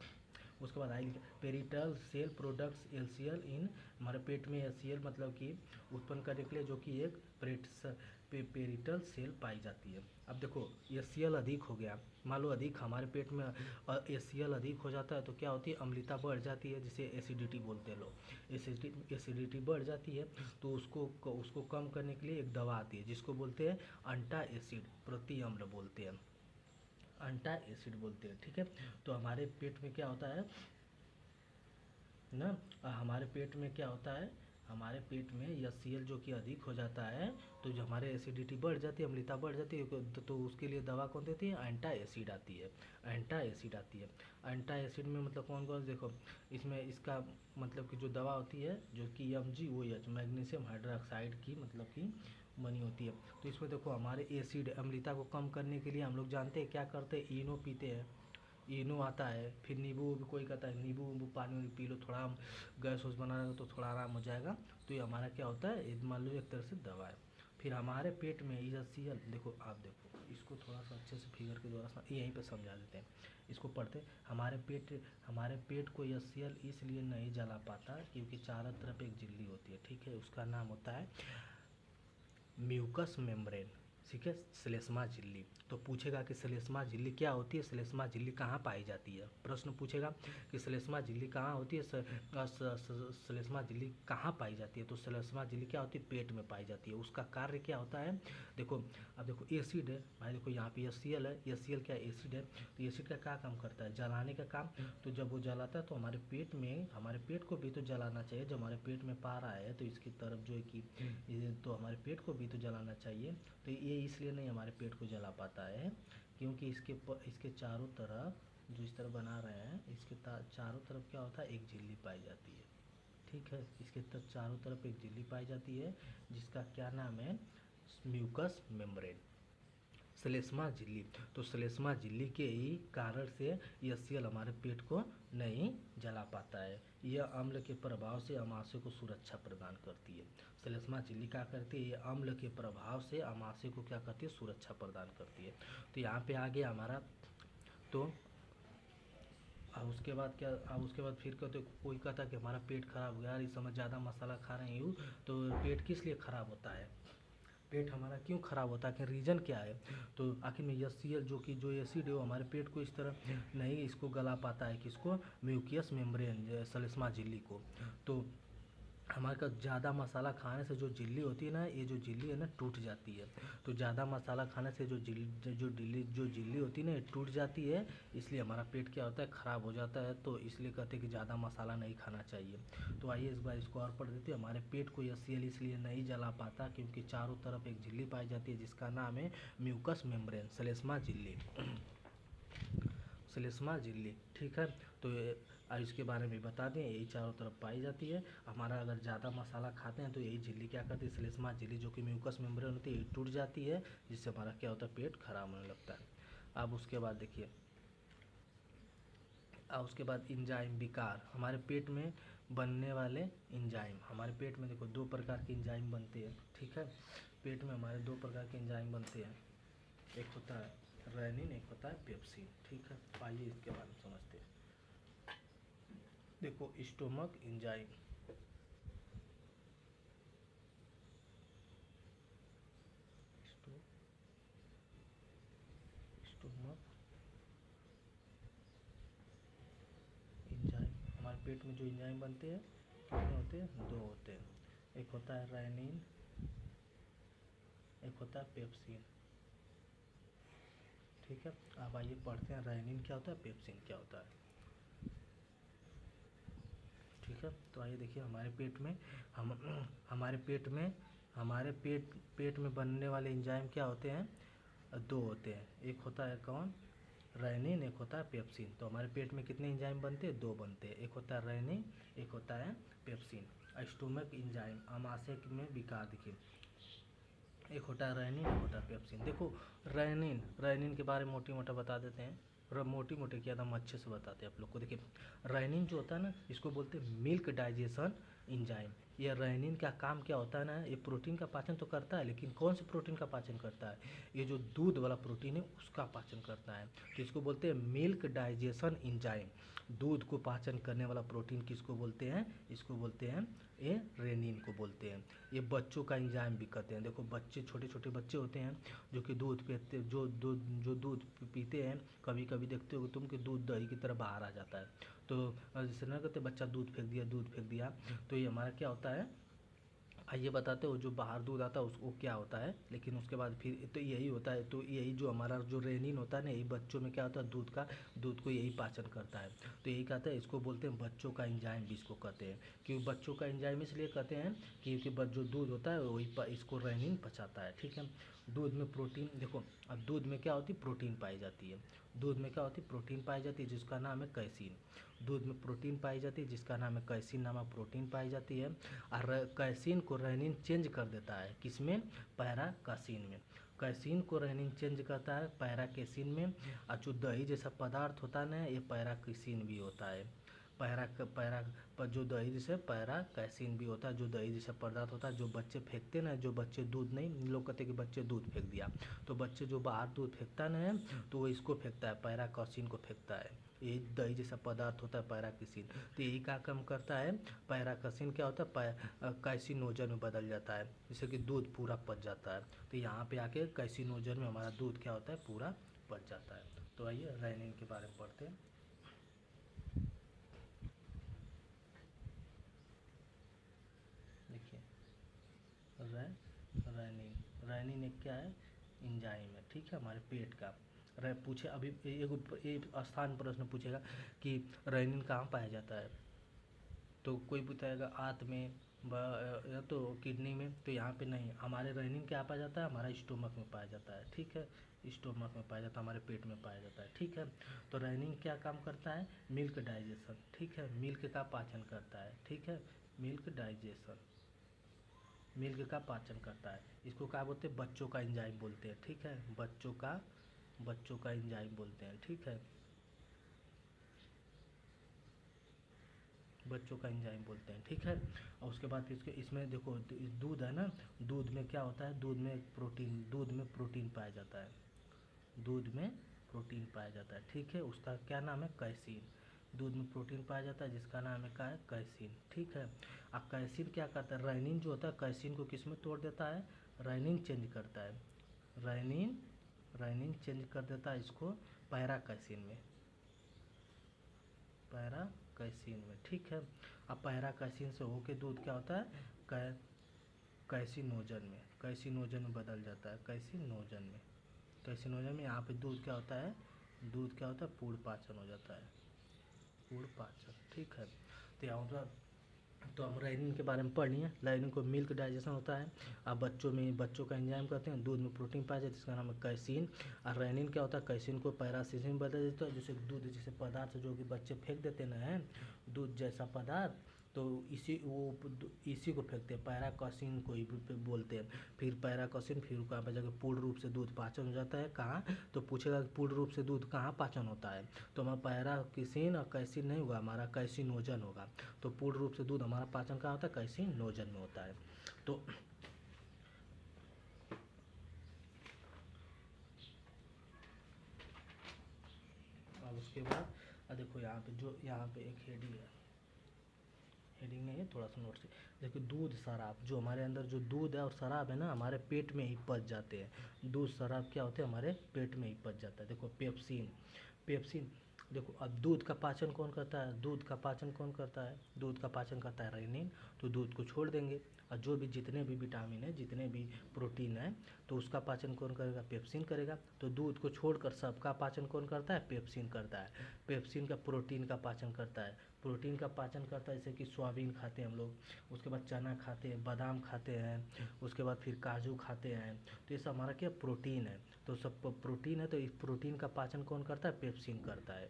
उसके बाद आएगी पेरिटल सेल प्रोडक्ट्स LCl इन, हमारे पेट में HCl मतलब कि उत्पन्न करने के लिए, जो कि एक पेरिटल सेल पाई जाती है। अब देखो, HCl अधिक हो गया, मान लो अधिक हमारे पेट में HCl अधिक हो जाता है, तो क्या होती है? अम्लता बढ़ जाती है, जिसे एसिडिटी बोलते हैं लोग। एसिडिटी बढ़ जाती है, तो उसको कम करने के लिए एक दवा आती है, जिसको बोलते हैं अंटा एसिड प्रति अम्ल बोलते हैं, अंटा एसिड बोलते हैं, ठीक है। तो हमारे पेट में क्या होता है ना, हमारे पेट में क्या होता है? हमारे पेट में HCl जो कि अधिक हो जाता है, तो जो हमारे एसिडिटी बढ़ जाती है, अम्लता बढ़ जाती है, तो उसके लिए दवा कौन देती है? एंटा एसिड आती है, एंटा एसिड आती है। एंटा एसिड में मतलब कौन कौन, देखो इसमें इसका मतलब कि जो दवा होती है, जो कि MgOH मैग्नीशियम हाइड्रोक्साइड की मतलब कि बनी होती है। तो इसमें देखो, हमारे एसिड अम्लता को कम करने के लिए हम लोग जानते हैं क्या करते हैं? इनो पीते हैं, इनो आता है। फिर नींबू भी कोई कहता है नींबू वींबू पानी पी लो, थोड़ा गैस वैस बना रहे हो तो थोड़ा आराम हो जाएगा। तो ये हमारा क्या होता है? मान लो एक तरह से दवा है। फिर हमारे पेट में HCl, देखो आप देखो इसको थोड़ा सा अच्छे से फिगर के द्वारा यहीं पे समझा देते हैं, इसको पढ़ते। हमारे पेट को HCl इसलिए नहीं जला पाता क्योंकि चारों तरफ एक झिल्ली होती है, ठीक है, उसका नाम होता है म्यूकस मेम्ब्रेन, ठीक है, श्लेष्मा झिल्ली। तो पूछेगा कि श्लेष्मा झिल्ली क्या होती है, श्लेष्मा झिल्ली कहाँ पाई जाती है, प्रश्न पूछेगा कि श्लेष्मा झिल्ली कहाँ होती है, श्लेष्मा झिल्ली कहाँ पाई जाती है। तो श्लेष्मा झिल्ली क्या होती है? पेट में पाई जाती है। उसका कार्य क्या होता है? देखो, अब देखो एसिड है भाई, देखो यहाँ पे HCl है, HCl क्या एसिड है, तो एसिड का क्या काम करता है? जलाने का काम। तो जब वो जलाता है, तो हमारे पेट को भी तो जलाना चाहिए। जब हमारे पेट में पारा है, तो इसकी तरफ जो है कि तो हमारे पेट को भी तो जलाना चाहिए। तो ये इसलिए नहीं हमारे पेट को जला पाता है, क्योंकि इसके चारों तरफ जो इस तरह बना रहे हैं, इसके चारों तरफ क्या होता है? एक झिल्ली पाई जाती है, ठीक है, इसके चारों तरफ एक झिल्ली पाई जाती है, जिसका क्या नाम है? म्यूकस मेम्ब्रेन, श्लेष्मा झिल्ली। तो श्लेष्मा झिल्ली के ही कारण से HCl हमारे पेट को नहीं जला पाता है। यह अम्ल के प्रभाव से अमाशय को सुरक्षा प्रदान करती है। श्लेष्मा झिल्ली क्या करती है? यह अम्ल के प्रभाव से अमाशय को क्या करती है? सुरक्षा प्रदान करती है। तो यहाँ पे आ गया हमारा। तो उसके बाद क्या, उसके बाद फिर कहते कोई कहता है कि हमारा पेट खराब हो गया यार, इस समय ज़्यादा मसाला खा रहे हैं, यूँ तो पेट किस लिए खराब होता है? पेट हमारा क्यों खराब होता है, कि रीज़न क्या है? तो आखिर में HCl जो एसिड है, वो हमारे पेट को इस तरह नहीं इसको गला पाता है, किसको? म्यूकियस मेम्ब्रेन, श्लेष्मा झिल्ली को। तो हमारे का ज़्यादा मसाला खाने से जो झिल्ली होती है ना, ये जो झिल्ली है ना, टूट जाती है। तो ज़्यादा मसाला खाने से जो झिल्ली होती है ना, ये टूट जाती है, इसलिए हमारा पेट क्या होता है? ख़राब हो जाता है। तो इसलिए कहते हैं कि ज़्यादा मसाला नहीं खाना चाहिए। तो आइए इस बार इसको और पढ़ देते हैं। हमारे पेट को HCl इसलिए नहीं जला पाता क्योंकि चारों तरफ एक झिल्ली पाई जाती है, जिसका नाम है म्यूकस मेम्ब्रेन, श्लेष्मा झिल्ली, श्लेष्मा झिल्ली, ठीक है। तो इसके बारे में बता दें, यही चारों तरफ पाई जाती है। हमारा अगर ज़्यादा मसाला खाते हैं, तो यही झिल्ली क्या करती है? श्लेष्मा झिल्ली, जो कि म्यूकस मेम्ब्रेन होती है, टूट जाती है, जिससे हमारा क्या होता है? पेट खराब होने लगता है। अब उसके बाद देखिए, उसके बाद एंजाइम विकार, हमारे पेट में बनने वाले एंजाइम। हमारे पेट में देखो दो प्रकार के एंजाइम बनते हैं, ठीक है। पेट में हमारे दो प्रकार के एंजाइम बनते हैं, एक होता है रेनिन, एक होता है पेप्सिन, ठीक है। आइए इसके बारे में समझते हैं। देखो स्टोमक एंजाइम, स्टोमक एंजाइम, हमारे पेट में जो एंजाइम बनते हैं कितने होते हैं? दो होते हैं, एक होता है रेनिन, एक होता है पेप्सिन, ठीक है। अब आइए पढ़ते हैं रेनिन क्या होता है, पेप्सिन क्या होता है, ठीक है। तो आइए देखिए हमारे पेट में हम हमारे पेट में बनने वाले एंजाइम क्या होते हैं? दो होते हैं, एक होता है कौन? रेनिन, एक होता है पेप्सिन। तो हमारे पेट में कितने एंजाइम बनते हैं? दो बनते हैं, एक होता है रेनिन, एक होता है पेप्सिन। स्टोमक एंजाइम, आमाशय में विकार, देखिए एक होता है रेनिन, एक होता है पेप्सिन। देखो रेनिन के बारे में मोटी मोटा बता देते हैं, और मोटी मोटी क्या एकदम अच्छे से बताते हैं आप लोग को। देखिए रेनिन जो होता है ना, इसको बोलते हैं मिल्क डाइजेशन एंजाइम। ये रेनिन का काम क्या होता है ना, ये प्रोटीन का पाचन तो करता है, लेकिन कौन से प्रोटीन का पाचन करता है? ये जो दूध वाला प्रोटीन है उसका पाचन करता है। तो इसको बोलते हैं मिल्क डाइजेशन एंजाइम। दूध को पाचन करने वाला प्रोटीन किसको बोलते हैं? इसको बोलते हैं, ये रेनिन को बोलते हैं। ये बच्चों का एंजाइम भी कहते हैं। देखो बच्चे, छोटे छोटे बच्चे होते हैं जो कि दूध पीते, जो दूध पीते हैं, कभी कभी देखते हो तुम कि दूध दही की तरह बाहर आ जाता है। तो जैसे ना कहते बच्चा दूध फेंक दिया, तो ये हमारा क्या होता है? आइए बताते हो, जो बाहर दूध आता है उसको क्या होता है, लेकिन उसके बाद फिर तो यही होता है। तो यही जो हमारा जो रेनिन होता है ना, यही बच्चों में क्या होता है, दूध को यही पाचन करता है। तो यही कहते हैं, इसको बोलते हैं बच्चों का एंजाइम भी इसको कहते हैं। क्योंकि बच्चों का एंजाइम इसलिए कहते हैं क्योंकि जो दूध होता है वही इसको रेनिन पचाता है, ठीक है। दूध में प्रोटीन, देखो अब दूध में क्या होती है? प्रोटीन पाई जाती है। दूध में क्या होती है? प्रोटीन पाई जाती है, जिसका नाम है कैसीन। दूध में प्रोटीन पाई जाती है जिसका नाम है कैसीन नामक प्रोटीन पाई जाती है। और कैसीन को रेनिन चेंज कर देता है, किसमें? पैराकासीन में। कैसीन को रेनिन चेंज करता है पैराकेसिन में। और जो दही जैसा पदार्थ होता है ना, ये पैराकेसिन भी होता है। पैरा पर जो दही जैसे पैराकासीन भी होता है। जो दही जैसा पदार्थ होता है, जो बच्चे फेंकते ना, जो बच्चे दूध नहीं, लोग कहते हैं कि बच्चे दूध फेंक दिया, तो बच्चे जो बाहर दूध फेंकता ना है, तो वो इसको फेंकता है, पैराकासीन को फेंकता है। ये दही जैसा पदार्थ होता है पैराकासीन। तो यही का काम करता है। पैराकासीन क्या होता है? कैसिनोजन में बदल जाता है, जिससे कि दूध पूरा पच जाता है। तो यहाँ पे आके कैसिनोजन में हमारा दूध क्या होता है? पूरा पच जाता है। तो आइए रेनिन के बारे में पढ़ते हैं। देखिए रेनिन एक क्या है? एंजाइम है, ठीक है, हमारे पेट का। पूछे अभी एक स्थान प्रश्न पूछेगा कि रेनिन कहाँ पाया जाता है, तो कोई बताएगा आंत में, या तो किडनी में। तो यहाँ पे नहीं, हमारे रेनिन क्या पाया जाता है? हमारा स्टोमक में पाया जाता है, ठीक है। स्टोमक में पाया जाता है, हमारे पेट में पाया जाता है, ठीक है। तो रेनिन क्या काम करता है? मिल्क डाइजेशन, ठीक है, मिल्क का पाचन करता है, ठीक है। मिल्क डाइजेशन, मिल्क का पाचन करता है। इसको क्या बोलते हैं? बच्चों का एंजाइम बोलते हैं, ठीक है। बच्चों का एंजाइम बोलते हैं, ठीक है। बच्चों का एंजाइम बोलते हैं, ठीक है। और उसके बाद फिर इसके इसमें देखो दूध है ना, दूध में क्या होता है? दूध में प्रोटीन पाया जाता है। दूध में प्रोटीन पाया जाता है, ठीक है। उसका क्या नाम है? कैसीन। दूध में प्रोटीन पाया जाता है जिसका नाम है क्या है? कैसीन, ठीक है। अब कैसीन क्या करता है? रेनिन जो होता है कैसीन को किस में तोड़ देता है? रेनिन चेंज करता है, रेनिन रेनिन चेंज कर देता है इसको पैराकैसिन में, पैराकैसिन में, ठीक है। अब पैराकैसिन से होके दूध क्या होता है? कै कैसिनोजन में बदल जाता है, कैसिनोजन में यहाँ पे दूध क्या होता है? दूध क्या होता है? पूर्ण पाचन हो जाता है, पूर्ण पाचन, ठीक है। तो यहाँ पर तो हम रेनिन के बारे में पढ़ लिए। रेनिन को मिल्क डाइजेशन होता है। अब बच्चों का एंजाइम कहते हैं। दूध में प्रोटीन पाया जाता है जिसका नाम है कैसीन। और रेनिन क्या होता है? कैसीन को पैरासिसिन में बदल देता है, जैसे दूध जैसे पदार्थ जो कि बच्चे फेंक देते ना हैं, दूध जैसा पदार्थ, तो इसी को फेंकते हैं, पैराकसिन को ही बोलते हैं। फिर पैराकसिन, फिर कहाँ पर जाकर पूर्ण रूप से दूध पाचन हो जाता है। कहाँ? तो पूछेगा कि पूर्ण रूप से दूध कहाँ पाचन होता है, तो हमारा पैराकिसिन और कैसिन नहीं होगा, हमारा कैसिनोजन होगा। तो पूर्ण रूप से दूध हमारा पाचन कहाँ होता है? कैसिनोजन में होता है। तो अब उसके बाद देखो यहाँ पे एक हेडिंग है, हेडिंग नहीं है, थोड़ा सा नोट से देखो। दूध शराब, जो हमारे अंदर जो दूध है और शराब है ना, हमारे पेट में ही पच जाते हैं। दूध शराब क्या होते हैं? हमारे पेट में ही पच जाता है। देखो पेप्सिन, पेप्सिन देखो। अब दूध का पाचन कौन करता है? दूध का पाचन कौन करता है? दूध का पाचन करता है रेनिन। तो दूध को छोड़ देंगे, और जो भी जितने भी विटामिन है, जितने भी प्रोटीन है, तो उसका पाचन कौन करेगा? पेप्सिन करेगा। तो दूध को छोड़कर सबका पाचन कौन करता है? पेप्सिन करता है। पेप्सिन का प्रोटीन का पाचन करता है। प्रोटीन का पाचन करता है, जैसे कि सोयाबीन खाते हैं हम लोग, उसके बाद चना खाते हैं, बादाम खाते हैं, उसके बाद फिर काजू खाते हैं। तो ये सब हमारा क्या? प्रोटीन है। तो सब प्रोटीन है, तो इस प्रोटीन का पाचन कौन करता है? पेप्सिन करता है।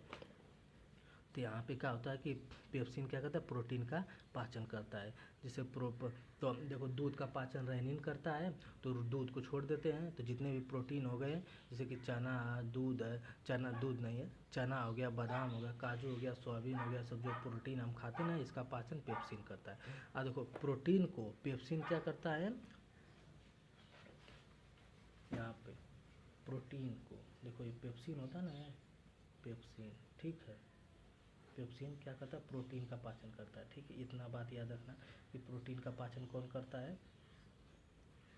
तो यहाँ पे क्या होता है कि पेप्सिन क्या करता है? प्रोटीन का पाचन करता है। जैसे तो देखो, दूध का पाचन रेनिन करता है, तो दूध को छोड़ देते हैं, तो जितने भी प्रोटीन हो गए, जैसे कि चना दूध है, चना दूध नहीं है, चना हो गया, बादाम हो गया, काजू हो गया, सोयाबीन हो गया, सब जो प्रोटीन हम खाते हैं ना, इसका पाचन पेप्सिन करता है। अब देखो, प्रोटीन को पेप्सिन क्या करता है? यहाँ पे प्रोटीन को देखो, ये पेप्सिन होता है ना, पेप्सिन, ठीक है। पेप्सिन क्या करता है? प्रोटीन का पाचन करता है। ठीक है, इतना बात याद रखना कि प्रोटीन का पाचन कौन करता है?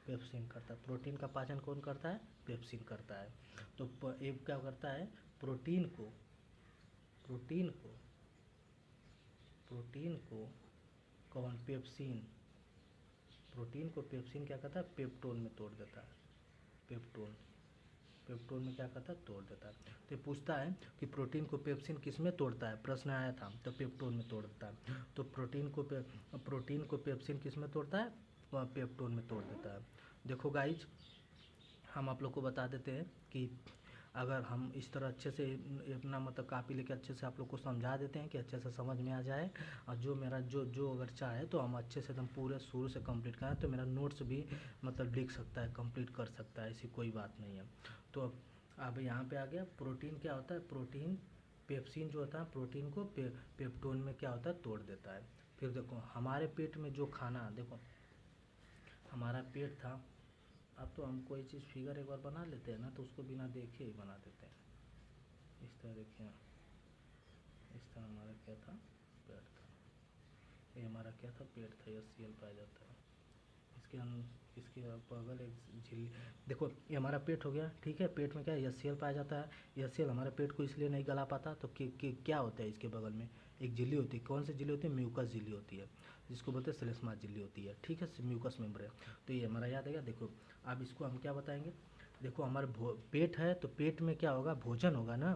पेप्सिन करता है। प्रोटीन का पाचन कौन करता है? पेप्सिन करता है। तो एक क्या करता है? प्रोटीन को प्रोटीन को प्रोटीन को कौन? पेप्सिन। प्रोटीन को पेप्सिन क्या करता है? पेप्टोन में तोड़ देता है। पेप्टोन पेप्टोन में क्या करता है? तोड़ देता है। तो ये पूछता है कि प्रोटीन को पेप्सिन किस में तोड़ता है? प्रश्न आया था, तो पेप्टोन में तोड़ देता है। तो प्रोटीन को पेप्सिन किस में तोड़ता है? पेप्टोन में तोड़ देता है। देखो गाइज, हम आप लोग को बता देते हैं कि अगर हम इस तरह अच्छे से अपना मतलब कापी लेके अच्छे से आप लोग को समझा देते हैं कि अच्छे से समझ में आ जाए, और जो मेरा जो अगर चाहे तो हम अच्छे से एकदम पूरे शुरू से कंप्लीट करें, तो मेरा नोट्स भी मतलब लिख सकता है, कंप्लीट कर सकता है, ऐसी कोई बात नहीं है। तो अब यहाँ पे आ गया प्रोटीन क्या होता है? प्रोटीन पेप्सिन जो होता है, प्रोटीन को पेप्टोन में क्या होता है? तोड़ देता है। फिर देखो, हमारे पेट में जो खाना, देखो हमारा पेट था, अब तो हम कोई चीज़ फिगर एक बार बना लेते हैं ना, तो उसको बिना देखे ही बना देते हैं। इस तरह देखिए, इस तरह हमारा क्या था? पेट था। ये हमारा क्या था? पेट था। ये सीएल पाया जाता है इसके बगल एक झिल्ली। देखो, ये हमारा पेट हो गया, ठीक है। पेट में क्या है? एचसीएल पाया जाता है। एचसीएल हमारे पेट को इसलिए नहीं गला पाता, तो क्या होता है? इसके बगल में एक झिल्ली होती है। कौन सी झिल्ली होती है? म्यूकस झिल्ली होती है, जिसको बोलते हैं श्लेष्मा झिल्ली होती है, ठीक है, म्यूकस मेम्ब्रेन। तो ये हमारा याद है क्या? देखो, अब इसको हम क्या बताएंगे? देखो, हमारे पेट है, तो पेट में क्या होगा? भोजन होगा ना।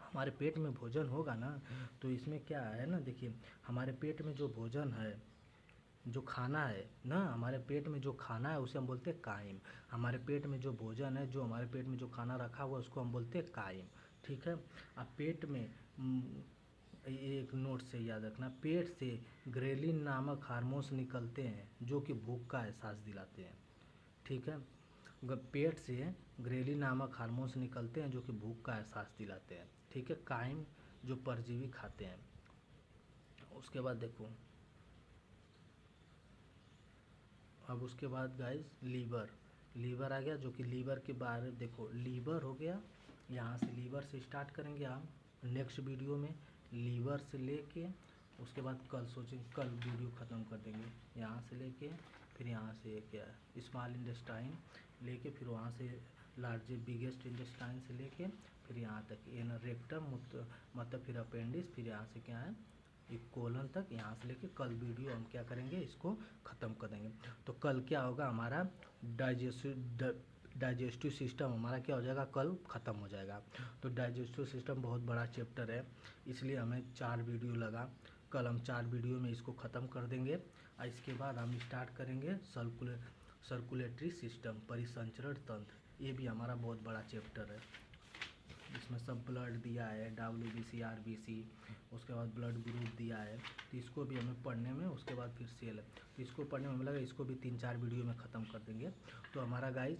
हमारे पेट में भोजन होगा ना, तो इसमें क्या है ना, देखिए हमारे पेट में जो भोजन है, जो खाना है ना, हमारे पेट में जो खाना है उसे हम बोलते हैं काइम। हमारे पेट में जो भोजन है, जो हमारे पेट में जो खाना रखा हुआ है, उसको हम बोलते हैं काइम, ठीक है। अब पेट में एक नोट से याद रखना, पेट से ग्रेलिन नामक हार्मोन्स निकलते हैं, जो कि भूख का एहसास दिलाते हैं, ठीक है। पेट से ग्रेलिन नामक हार्मोन्स निकलते हैं, जो कि भूख का एहसास दिलाते हैं, ठीक है। काइम जो परजीवी खाते हैं। उसके बाद देखो, अब उसके बाद गाइस लीवर आ गया, जो कि लीवर के बारे में देखो, लीवर हो गया। यहाँ से लीवर से स्टार्ट करेंगे हम नेक्स्ट वीडियो में, लीवर से लेके उसके बाद कल सोचेंगे, कल वीडियो ख़त्म कर देंगे। यहाँ से लेके फिर यहाँ से क्या है, स्मॉल इंटेस्टाइन लेके, फिर वहाँ से लार्ज बिगेस्ट इंटेस्टाइन से लेके फिर यहाँ तक एनर रेक्टम, मतलब फिर अपेंडिक्स, फिर यहाँ से क्या है, एक कोलन तक, यहाँ से लेके कल वीडियो हम क्या करेंगे, इसको ख़त्म कर देंगे। तो कल क्या होगा? हमारा डाइजेस्टिव सिस्टम हमारा क्या हो जाएगा? कल ख़त्म हो जाएगा। तो डाइजेस्टिव सिस्टम बहुत बड़ा चैप्टर है, इसलिए हमें 4 वीडियो लगा। कल हम 4 वीडियो में इसको ख़त्म कर देंगे, और इसके बाद हम स्टार्ट करेंगे सर्कुलेटरी सिस्टम, परिसंचरण तंत्र। ये भी हमारा बहुत बड़ा चैप्टर है। इसमें सब ब्लड दिया है, WBC RBC, उसके बाद ब्लड ग्रुप दिया है। तो इसको भी हमें पढ़ने में, उसके बाद फिर सेल है, तो इसको पढ़ने में हमें लगा इसको भी 3-4 वीडियो में ख़त्म कर देंगे। तो हमारा गाइज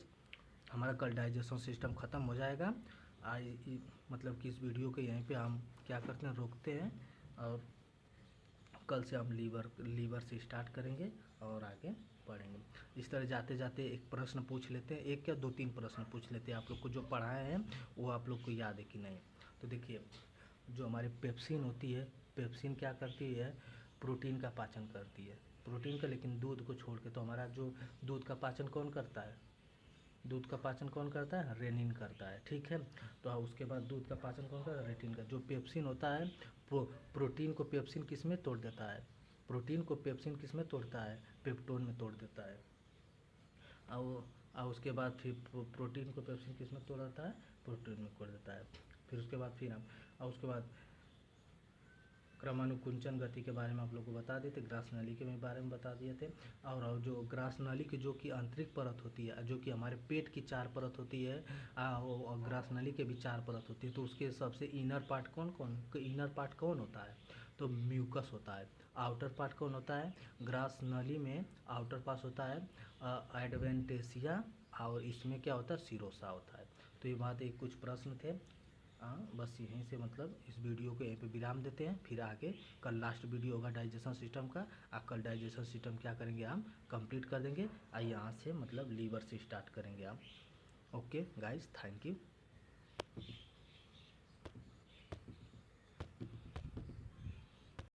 हमारा कल डाइजेशन सिस्टम ख़त्म हो जाएगा। आज मतलब कि इस वीडियो को यहीं पे हम क्या करते हैं, रोकते हैं, और कल से हम लीवर से स्टार्ट करेंगे और आगे पढ़ेंगे। इस तरह जाते जाते एक प्रश्न पूछ लेते हैं, एक या 2-3 प्रश्न पूछ लेते हैं। आप लोग को जो पढ़ाए हैं वो आप लोग को याद है कि नहीं। तो देखिए, जो हमारी पेप्सिन होती है, पेप्सिन क्या करती है, प्रोटीन का पाचन करती है, प्रोटीन का, लेकिन दूध को छोड़ के। तो हमारा जो दूध का पाचन कौन करता है, दूध का पाचन कौन करता है, रेनिन करता है, ठीक है। तो उसके बाद दूध का पाचन कौन करता है, रेटिन का। जो पेप्सिन होता है, प्रोटीन को पेप्सिन किस में तोड़ देता है, प्रोटीन को पेप्सिन किस में तोड़ता है, पेप्टोन में तोड़ देता है। और उसके बाद फिर प्रोटीन को पेप्सिन किस में तोड़ देता है, प्रोटीन में तोड़ देता है। फिर उसके बाद फिर हम, और उसके बाद क्रमानुकुंचन गति के बारे में आप लोग को बता देते, ग्रास नाली के बारे में बता दिए थे। और जो ग्रास नाली की जो कि आंतरिक परत होती है, जो कि हमारे पेट की 4 परत होती है, और ग्रास नाली के भी 4 परत होती है। तो उसके सबसे इनर पार्ट इनर पार्ट कौन होता है, तो म्यूकस होता है। आउटर पार्ट कौन होता है, ग्रास नाली में आउटर पास होता है एडवेंटेसिया, और इसमें क्या होता है, सीरोसा होता है। तो ये बात, एक कुछ प्रश्न थे। हाँ, बस यहीं से मतलब इस वीडियो को यहीं पे विराम देते हैं। फिर आगे कल लास्ट वीडियो होगा डाइजेशन सिस्टम का। कल डाइजेशन सिस्टम क्या करेंगे, हम कंप्लीट कर देंगे। यहाँ से मतलब लीवर से स्टार्ट करेंगे हम। Okay guys, thank you.